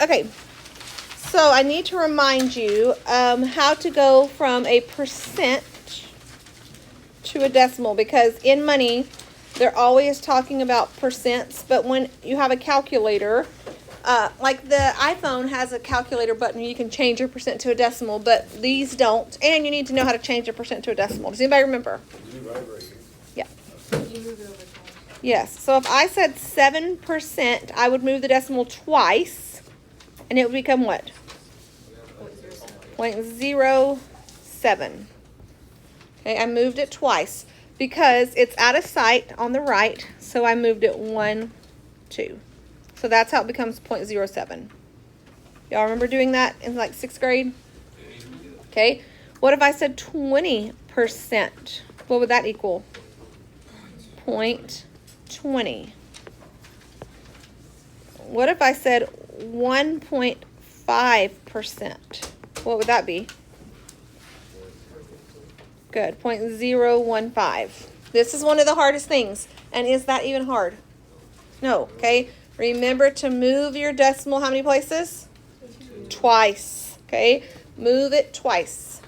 Okay, so I need to remind you how to go from a percent to a decimal, because in money, they're always talking about percents, but when you have a calculator, like the iPhone has a calculator button, you can change your percent to a decimal, but these don't, and you need to know how to change a percent to a decimal. Does anybody remember? Yeah. Yes, so if I said 7%, I would move the decimal twice, and it would become what? 0.07. Okay, I moved it twice because it's out of sight on the right, so I moved it 1, 2. So that's how it becomes 0.07. Y'all remember doing that in like 6th grade? Okay, what if I said 20%? What would that equal? 0.20. What if I said 1.5%? What would that be? Good, 0.015. This is one of the hardest things. And is that even hard? No, okay? Remember to move your decimal how many places? Twice, okay? Move it twice.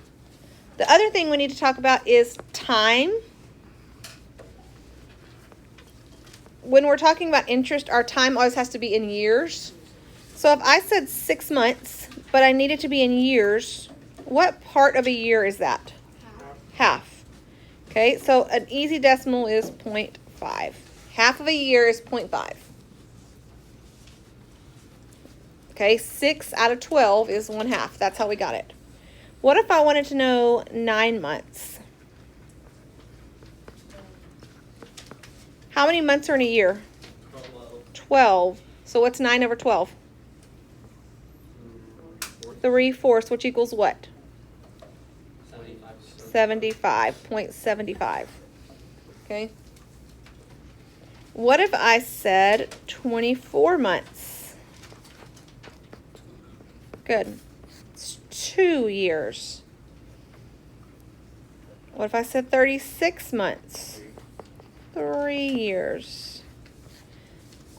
The other thing we need to talk about is time. When we're talking about interest, our time always has to be in years. So if I said 6 months, but I need it to be in years, what part of a year is that? Half. Okay, so an easy decimal is 0.5. Half of a year is 0.5. Okay, 6 out of 12 is 1/2. That's how we got it. What if I wanted to know 9 months? How many months are in a year? 12. So what's 9 over 12? 3/4, which equals what? 75.75. Okay. What if I said 24 months? Good. It's 2 years. What if I said 36 months? 3 years.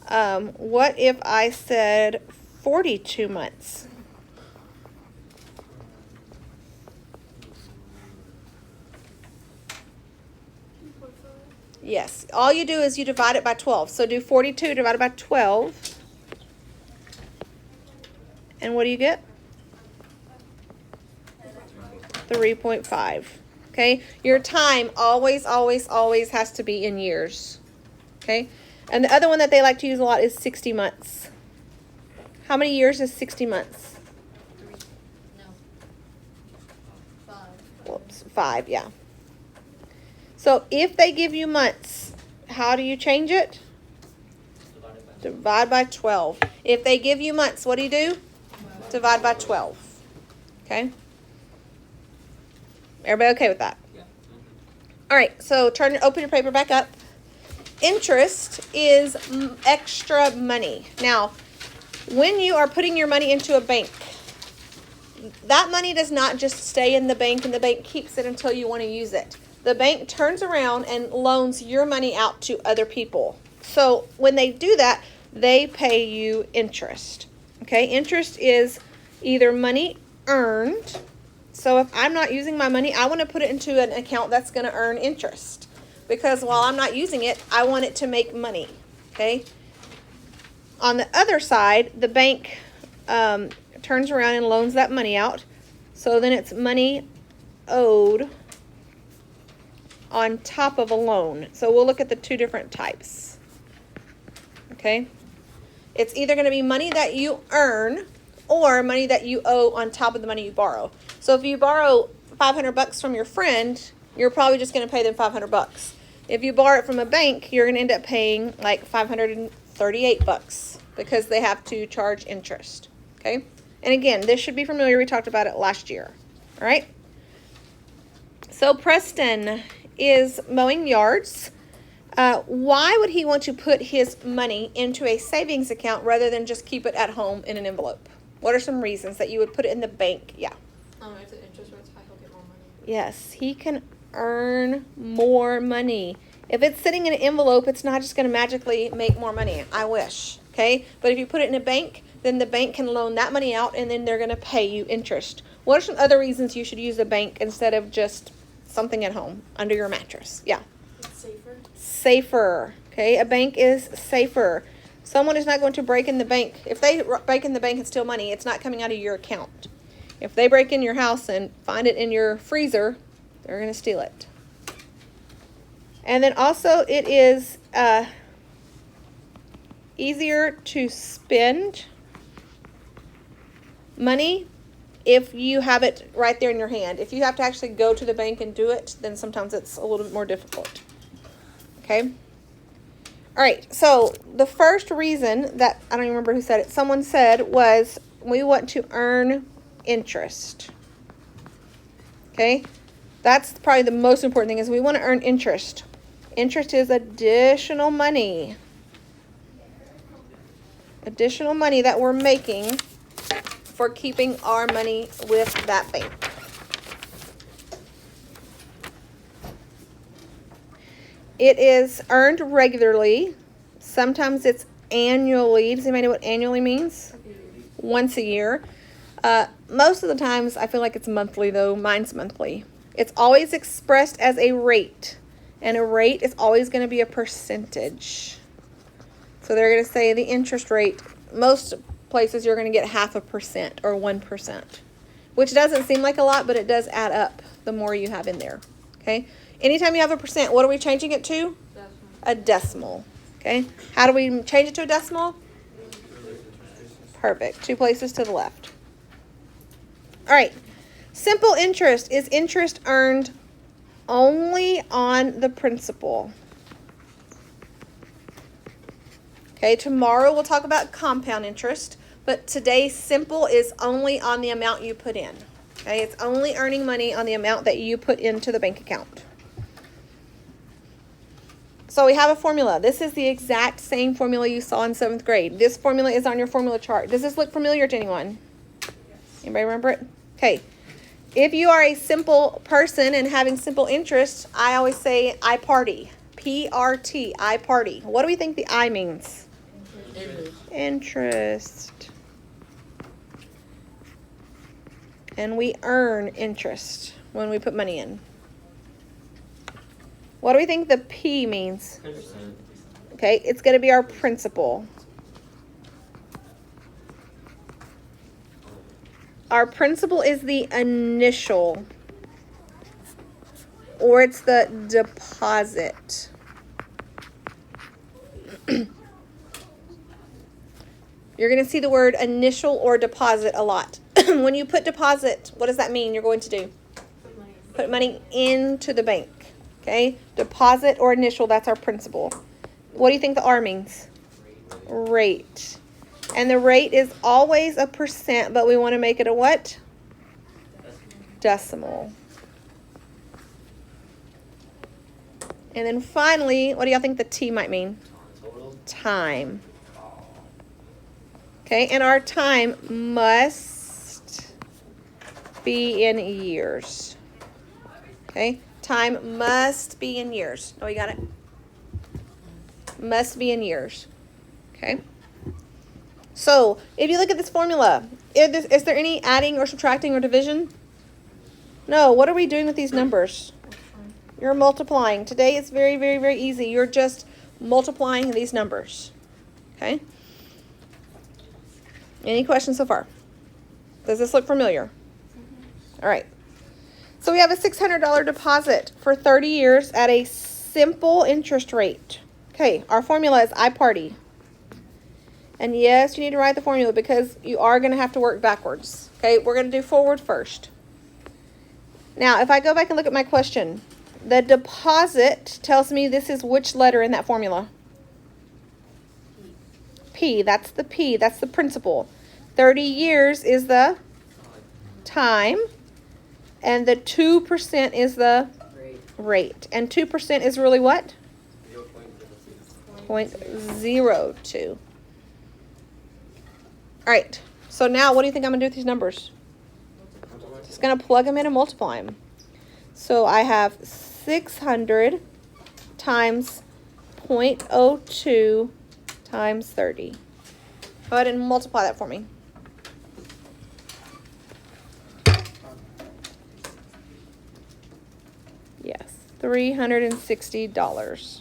What if I said 42 months? Yes, all you do is you divide it by 12. So do 42 divided by 12. And what do you get? 3.5. Okay, your time always, always, always has to be in years. Okay, and the other one that they like to use a lot is 60 months. How many years is 60 months? 5, yeah. So if they give you months, how do you change it? Divide by 12. If they give you months, what do? Divide by 12. Okay? Everybody okay with that? Yeah. All right, so open your paper back up. Interest is extra money. Now, when you are putting your money into a bank, that money does not just stay in the bank and the bank keeps it until you want to use it. The bank turns around and loans your money out to other people. So when they do that, they pay you interest. Okay, interest is either money earned. So if I'm not using my money, I want to put it into an account that's going to earn interest. Because while I'm not using it, I want it to make money. Okay. On the other side, the bank turns around and loans that money out. So then it's money owed on top of a loan. So we'll look at the 2 different types. Okay. It's either going to be money that you earn or money that you owe on top of the money you borrow. So if you borrow $500 from your friend, you're probably just going to pay them $500. If you borrow it from a bank, you're going to end up paying like $538 because they have to charge interest. Okay. And again, this should be familiar. We talked about it last year. All right. So Preston is mowing yards. Why would he want to put his money into a savings account rather than just keep it at home in an envelope? What are some reasons that you would put it in the bank? Yeah. If the interest rate's high, he'll get more money. Yes, he can earn more money. If it's sitting in an envelope, it's not just going to magically make more money. I wish. Okay? But if you put it in a bank, then the bank can loan that money out and then they're going to pay you interest. What are some other reasons you should use a bank instead of just something at home under your mattress? Yeah. It's safer. Safer. Okay, a bank is safer. Someone is not going to break in the bank. If they break in the bank and steal money, it's not coming out of your account. If they break in your house and find it in your freezer, they're going to steal it. And then also it is easier to spend money if you have it right there in your hand. If you have to actually go to the bank and do it, then sometimes it's a little bit more difficult. Okay? All right, so the first reason that, I don't even remember who said it, someone said was we want to earn interest. Okay? That's probably the most important thing is we want to earn interest. Interest is additional money. Additional money that we're making for keeping our money with that bank. It is earned regularly. Sometimes it's annually. Does anybody know what annually means? Once a year. Most of the times I feel like it's monthly though. Mine's monthly. It's always expressed as a rate. And a rate is always going to be a percentage. So they're going to say the interest rate. Most places you're going to get 0.5% or 1%. Which doesn't seem like a lot, but it does add up the more you have in there. Okay? Anytime you have a percent, what are we changing it to? Decimal. A decimal. Okay? How do we change it to a decimal? Perfect. 2 places to the left. All right. Simple interest is interest earned only on the principal. Okay, tomorrow we'll talk about compound interest, but today simple is only on the amount you put in. Okay, it's only earning money on the amount that you put into the bank account. So we have a formula. This is the exact same formula you saw in 7th grade. This formula is on your formula chart. Does this look familiar to anyone? Anybody remember it? Okay. If you are a simple person and having simple interest, I always say I party. P-R-T, I party. What do we think the I means? Interest. And we earn interest when we put money in. What do we think the P means? Okay, it's going to be our principal. Our principal is the initial, or it's the deposit. You're going to see the word initial or deposit a lot. When you put deposit, what does that mean you're going to do? Put money into the bank. Okay? Deposit or initial, that's our principal. What do you think the R means? Rate. And the rate is always a percent, but we want to make it a what? Decimal. And then finally, what do y'all think the T might mean? Time. Okay, and our time must be in years. Okay, time must be in years. Oh, you got it? Must be in years. Okay. So, if you look at this formula, is there any adding or subtracting or division? No. What are we doing with these numbers? You're multiplying. Today it's very, very, very easy. You're just multiplying these numbers. Okay? Any questions so far? Does this look familiar? All right. So we have a $600 deposit for 30 years at a simple interest rate. Okay, our formula is I party. And yes, you need to write the formula because you are going to have to work backwards. Okay, we're going to do forward first. Now, if I go back and look at my question, the deposit tells me this is which letter in that formula? P. That's the P. That's the principal. 30 years is the time. And the 2% is the rate. And 2% is really what? 0.02. All right, so now what do you think I'm going to do with these numbers? Just going to plug them in and multiply them. So I have 600 times 0.02 times 30. Go ahead and multiply that for me. Yes, $360.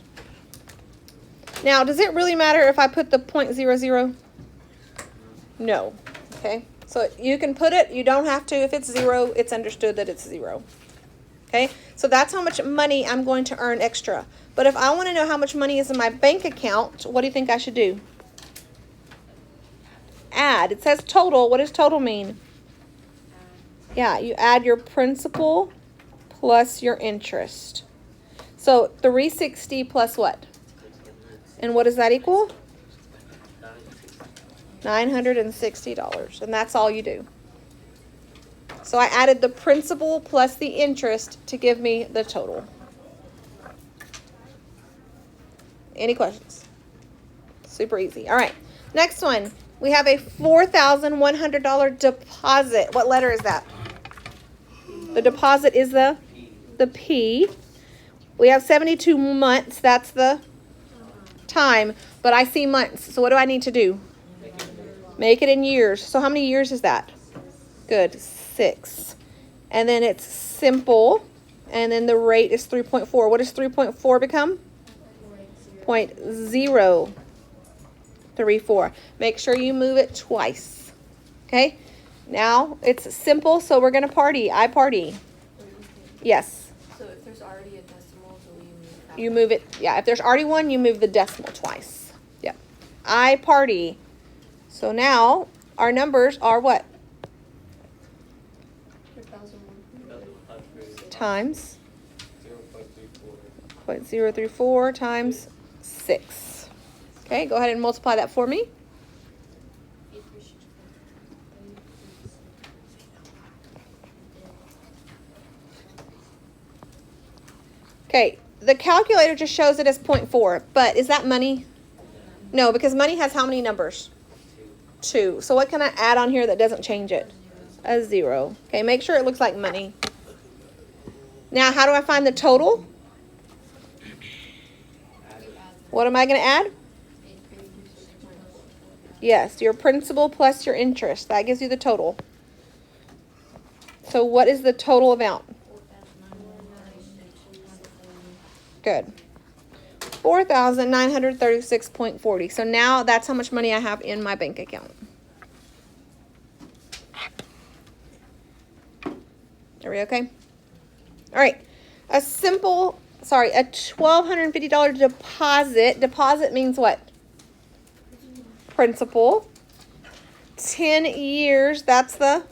Now, does it really matter if I put the 0.00? No. Okay, so you can put it, you don't have to. If it's 0, it's understood that it's 0. Okay, so that's how much money I'm going to earn extra. But if I want to know how much money is in my bank account, what do you think I should do? Add. It says total. What does total mean? Yeah, you add your principal plus your interest. So 360 plus what? And what does that equal? $960. And that's all you do. So I added the principal plus the interest to give me the total. Any questions? Super easy. All right. Next one. We have a $4,100 deposit. What letter is that? The deposit is the P. We have 72 months. That's the time. But I see months. So what do I need to do? Make it in years. So how many years is that? Good. 6. And then it's simple. And then the rate is 3.4. What does 3.4 become? 0.034. Make sure you move it twice. Okay? Now it's simple, so we're going to party. I party. Yes. So if there's already a decimal, so we move that. You move it. Yeah, if there's already one, you move the decimal twice. Yep. I party. So now our numbers are what? Times 0.034 times 6. Okay, go ahead and multiply that for me. Okay, the calculator just shows it as 0.4, but is that money? No, because money has how many numbers? 2. So what can I add on here that doesn't change it? A 0. Okay, make sure it looks like money. Now, how do I find the total? What am I going to add? Yes, your principal plus your interest. That gives you the total. So what is the total amount? Good. 4,936.40. So now that's how much money I have in my bank account. Are we okay? All right. A $1,250 deposit. Deposit means what? Principal. 10 years, that's the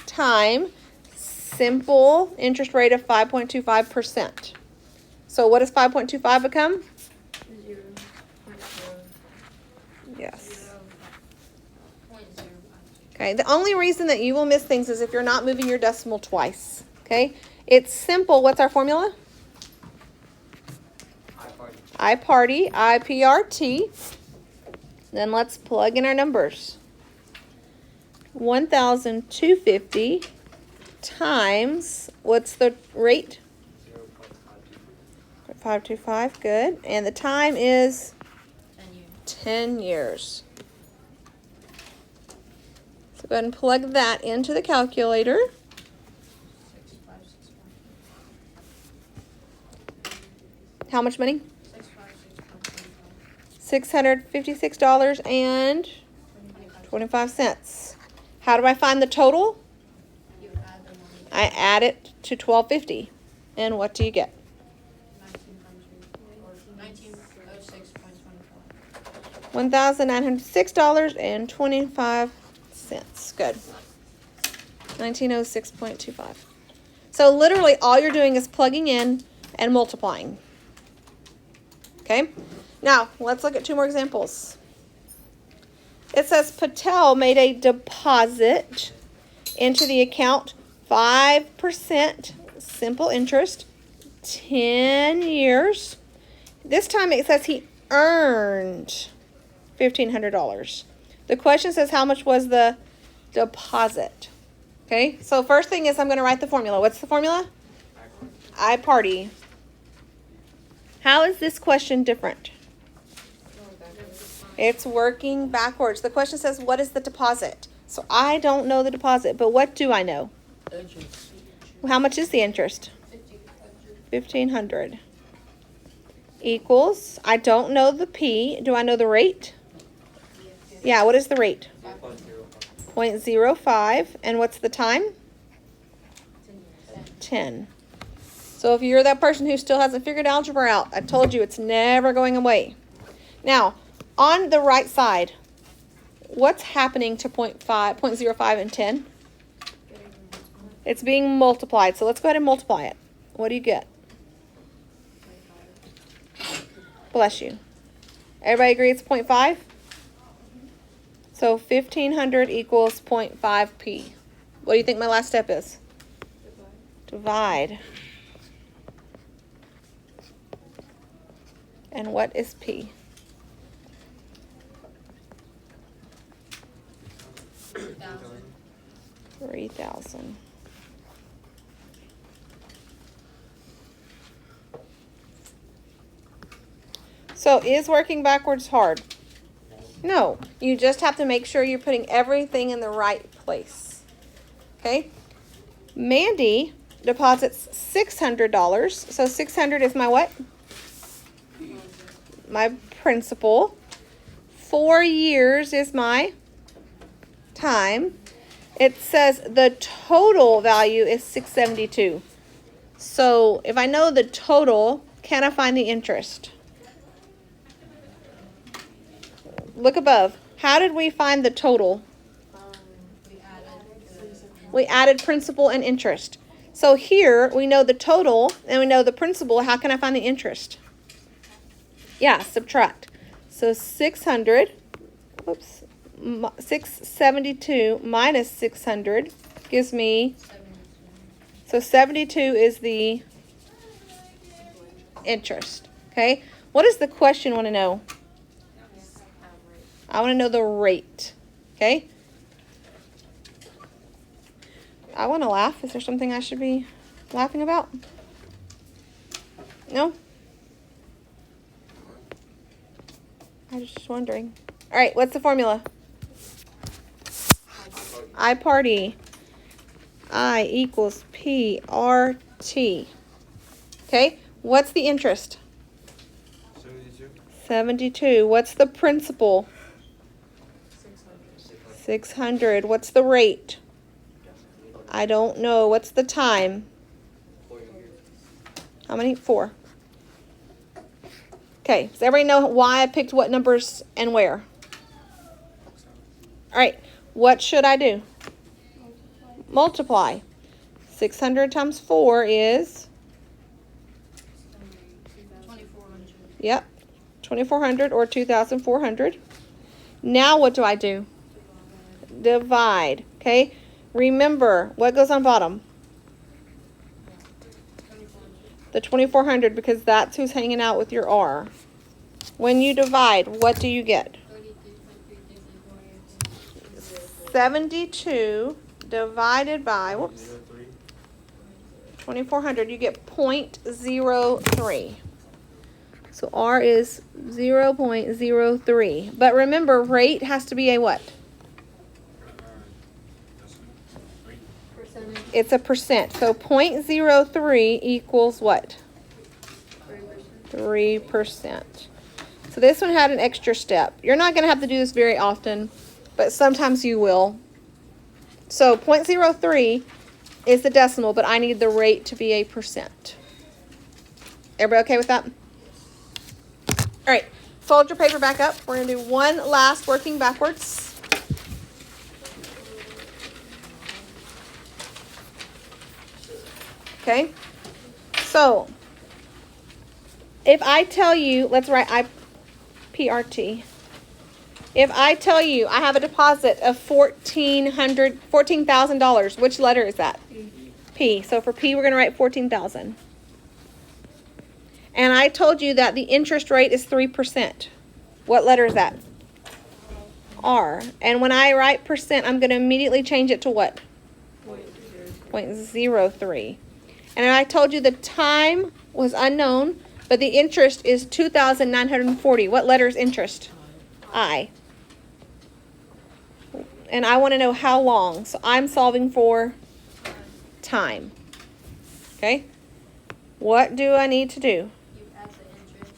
time. Simple interest rate of 5.25%. So what does 5.25 become? 0.0. Yes. Okay, the only reason that you will miss things is if you're not moving your decimal twice. Okay, it's simple. What's our formula? I-party, I-P-R-T. Then let's plug in our numbers. 1,250 times, what's the rate? 525, good. And the time is 10 years. So go ahead and plug that into the calculator. How much money? $656.25. How do I find the total? I add it to 1,250. And what do you get? $1,906.25. Good. 1906.25. So literally all you're doing is plugging in and multiplying. Okay? Now, let's look at 2 more examples. It says Patel made a deposit into the account, 5% simple interest, 10 years. This time it says he earned $1,500. The question says how much was the deposit? Okay, so first thing is I'm going to write the formula. What's the formula? I-party. How is this question different? It's working backwards. The question says, what is the deposit? So I don't know the deposit, but what do I know? How much is the interest? 1,500 equals, I don't know the P. Do I know the rate? Yeah, what is the rate? 0.05. And what's the time? 10. So if you're that person who still hasn't figured algebra out, I told you it's never going away. Now, on the right side, what's happening to 0.05 and 10? It's being multiplied. So let's go ahead and multiply it. What do you get? Bless you. Everybody agree it's 0.5? So 1,500 equals 0.5p. What do you think my last step is? Divide. And what is p? 3,000. So is working backwards hard? No. You just have to make sure you're putting everything in the right place. Okay? Mandy deposits $600. So 600 is my what? My principal. 4 years is my time. It says the total value is 672. So if I know the total, can I find the interest? Look above. How did we find the total? We added principal and interest. So here we know the total and we know the principal. How can I find the interest? Yeah, subtract. So 672 minus 600 gives me, so 72 is the interest. Okay, what does the question want to know? I want to know the rate. Okay, I want to laugh. Is there something I should be laughing about? No? I was just wondering. All right, what's the formula? I party. I equals PRT. Okay, what's the interest? 72. What's the principal? 600. What's the rate? I don't know. What's the time? How many? 4. Okay, does everybody know why I picked what numbers and where? All right, what should I do? Multiply. 600 times 4 is? 2,400. Yep, 2,400 or 2,400. Now what do I do? Divide. Okay, remember, what goes on bottom? The 2,400, because that's who's hanging out with your R. When you divide, what do you get? 72 divided by, 2,400, you get 0.03. So R is 0.03. But remember, rate has to be a what? It's a percent. So 0.03 equals what? 3%. So this one had an extra step. You're not going to have to do this very often, but sometimes you will. So 0.03 is the decimal, but I need the rate to be a percent. Everybody okay with that? All right, fold your paper back up. We're going to do one last working backwards. Okay, so if I tell you, let's write IPRT. If I tell you I have a deposit of $14,000, which letter is that? P. So for P, we're going to write 14,000. And I told you that the interest rate is 3%. What letter is that? R. And when I write percent, I'm going to immediately change it to what? 0.03. And I told you the time was unknown, but the interest is 2,940. What letter is interest? I. And I want to know how long. So I'm solving for time. Okay? What do I need to do? You add the interest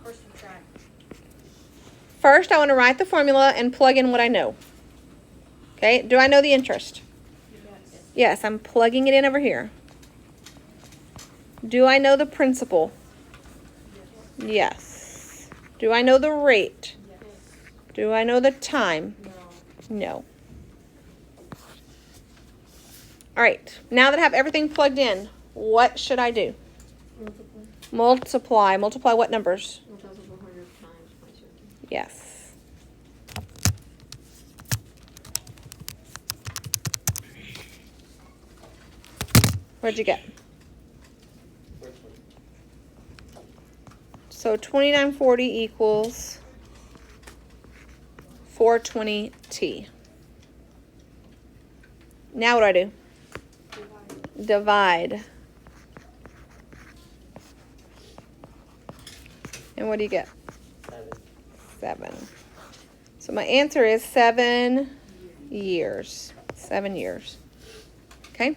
or subtract. First, I want to write the formula and plug in what I know. Okay? Do I know the interest? Yes. Yes, I'm plugging it in over here. Do I know the principal? Yes. Do I know the rate? Yes. Do I know the time? No. No. All right. Now that I have everything plugged in, what should I do? Multiply. Multiply what numbers? 1,400 times 0.02. Yes. What'd you get? So 2940 equals 420t. Now what do I do? Divide. And what do you get? 7. So my answer is 7 years. 7 years. Okay?